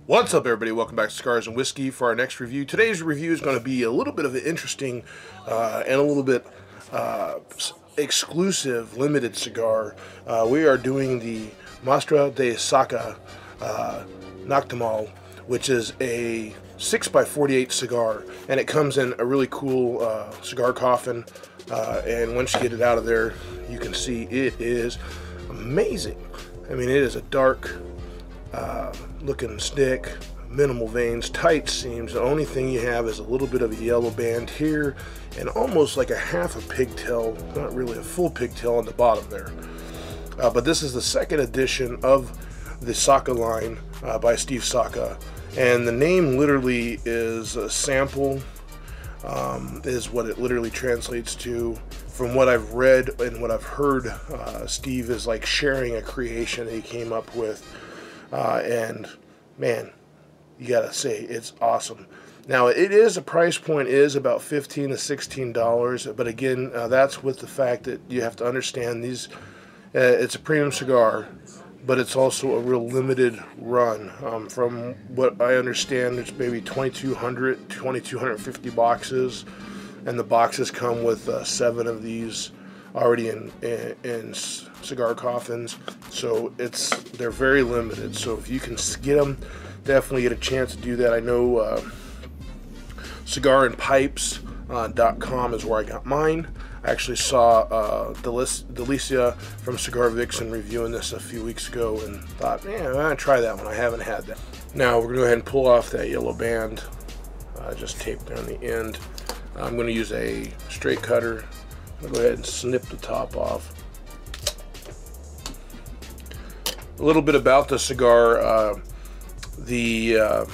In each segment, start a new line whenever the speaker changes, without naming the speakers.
What's up, everybody? Welcome back to Cigars and Whiskey for our next review. Today's review is going to be a little bit of an interesting and a little bit exclusive, limited cigar. We are doing the Muestra De Saka Natacamale, which is a 6x48 cigar, and it comes in a really cool cigar coffin. And once you get it out of there, you can see it is amazing. I mean, it is a dark looking stick, minimal veins, tight seams. The only thing you have is a little bit of a yellow band here and almost like a half a pigtail, not really a full pigtail on the bottom there. But this is the second edition of the Saka line by Steve Saka, and the name literally is a sample, is what it literally translates to. From what I've read and what I've heard, Steve is like sharing a creation that he came up with. And man, you gotta say, it's awesome. Now, it is, the price point is about $15 to $16, but again, that's with the fact that you have to understand these, it's a premium cigar, but it's also a real limited run. From what I understand, there's maybe 2,200, 2,250 boxes, and the boxes come with 7 of these already in cigar coffins, so they're very limited. So if you can get them, definitely get a chance to do that. I know cigarandpipes.com is where I got mine. I actually saw VIXIA from Cigar Vixen reviewing this a few weeks ago and thought, man, I'm gonna try that one. I haven't had that. Now we're gonna go ahead and pull off that yellow band, just taped there on the end. I'm gonna use a straight cutter. I'll go ahead and snip the top off. A little bit about the cigar. The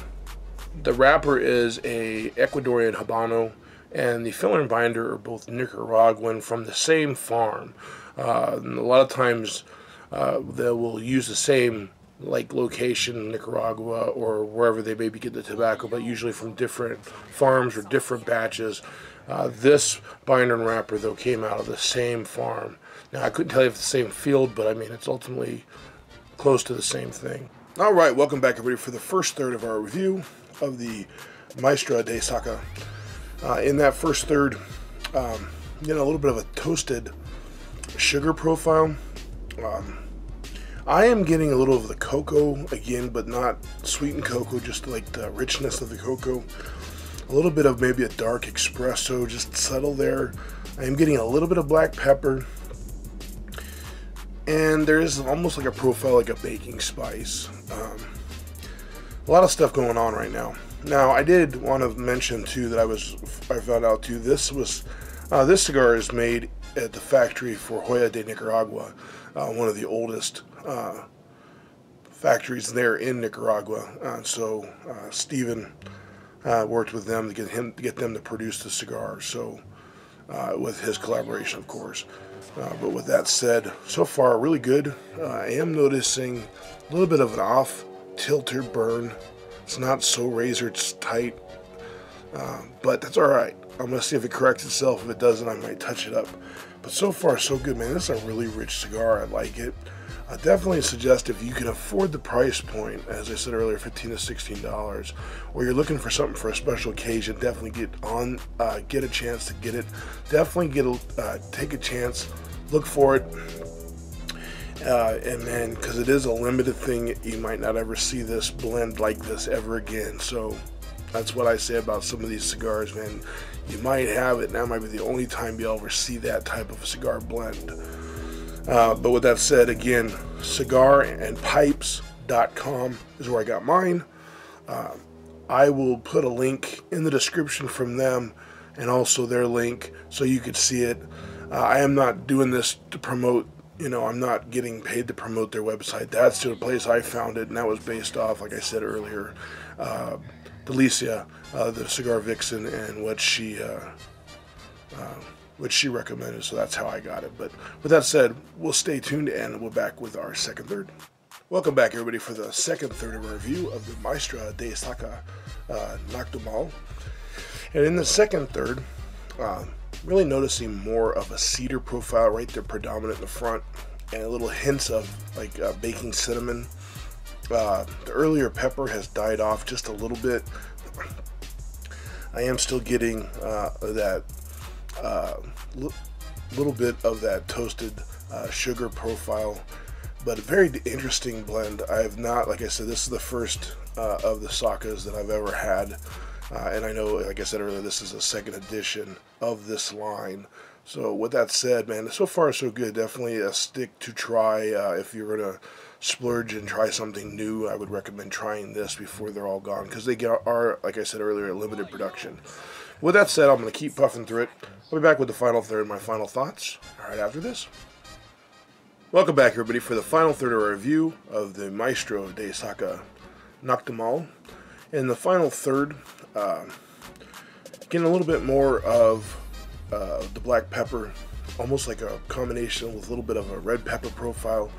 wrapper is a Ecuadorian Habano, and the filler and binder are both Nicaraguan from the same farm. A lot of times they will use the same location, Nicaragua or wherever they maybe get the tobacco, but usually from different farms or different batches. This binder and wrapper, though, came out of the same farm. Now, I couldn't tell you if it's the same field, but I mean, it's ultimately close to the same thing. All right, welcome back, everybody, for the first third of our review of the Muestra De Saka. In that first third, a little bit of a toasted sugar profile. I am getting a little of the cocoa again, but not sweetened cocoa, just like the richness of the cocoa. A little bit of maybe a dark espresso, just subtle there. I am getting a little bit of black pepper. And there is almost like a profile, like a baking spice. A lot of stuff going on right now. Now, I did want to mention too that I found out too, this cigar is made at the factory for Joya de Nicaragua, one of the oldest factories there in Nicaragua. So Steven worked with them to get them to produce the cigar. So with his collaboration, of course. But with that said, so far really good. I am noticing a little bit of an off tilter burn. It's not so razor tight, but that's all right. I'm gonna see if it corrects itself. If it doesn't, I might touch it up. But so far, so good, man. This is a really rich cigar. I like it. I definitely suggest, if you can afford the price point, as I said earlier, $15 to $16, or you're looking for something for a special occasion, definitely get a chance to get it. Definitely take a chance, look for it, and then, because it is a limited thing, you might not ever see this blend like this ever again. So that's what I say about some of these cigars, man. You might have it, and that might be the only time you'll ever see that type of cigar blend. But with that said, again, cigarandpipes.com is where I got mine. I will put a link in the description from them and also their link so you could see it. I am not doing this to promote, I'm not getting paid to promote their website. That's the place I found it, and that was based off, like I said earlier, VIXIA, the Cigar Vixen, and what she recommended, so that's how I got it. But with that said, we'll stay tuned and we're back with our second third. Welcome back, everybody, for the second third of our review of the Muestra De Saka Natacamale. And in the second third, really noticing more of a cedar profile right there, predominant in the front, and a little hints of like baking cinnamon. The earlier pepper has died off just a little bit. I am still getting that little bit of that toasted sugar profile, but a very interesting blend. I have not, like I said, this is the first of the Sakas that I've ever had, and I know, like I said earlier, this is a second edition of this line. So with that said, man, so far so good. Definitely a stick to try. If you're gonna splurge and try something new, I would recommend trying this before they're all gone, because they are, like I said earlier, a limited production. With that said, I'm going to keep puffing through it. I'll be back with the final third and my final thoughts right after this. Welcome back, everybody, for the final third of our review of the Muestra De Saka Natacamale. In the final third, getting a little bit more of the black pepper, almost like a combination with a little bit of a red pepper profile.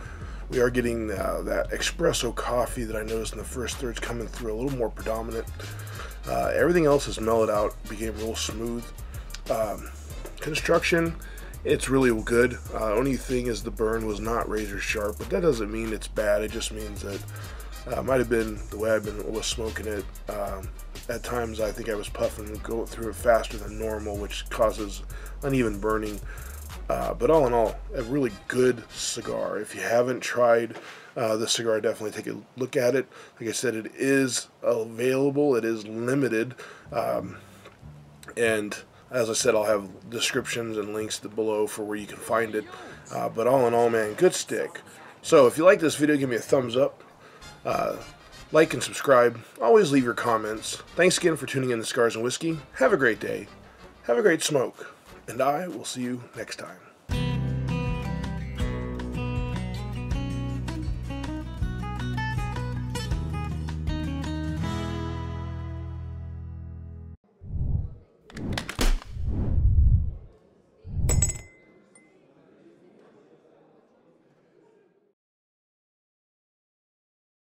We are getting that espresso coffee that I noticed in the first thirds coming through a little more predominant. Everything else is mellowed out, became real smooth. Construction, it's really good. Only thing is the burn was not razor sharp, but that doesn't mean it's bad. It just means that might have been the way was smoking it. At times I think I was puffing and going through it faster than normal, which causes uneven burning. But all in all, a really good cigar. If you haven't tried this cigar, definitely take a look at it. Like I said, it is available. It is limited. And as I said, I'll have descriptions and links below for where you can find it. But all in all, man, good stick. So if you like this video, give me a thumbs up. Like and subscribe. Always leave your comments. Thanks again for tuning in to Cigars and Whiskey. Have a great day. Have a great smoke. And I will see you next time.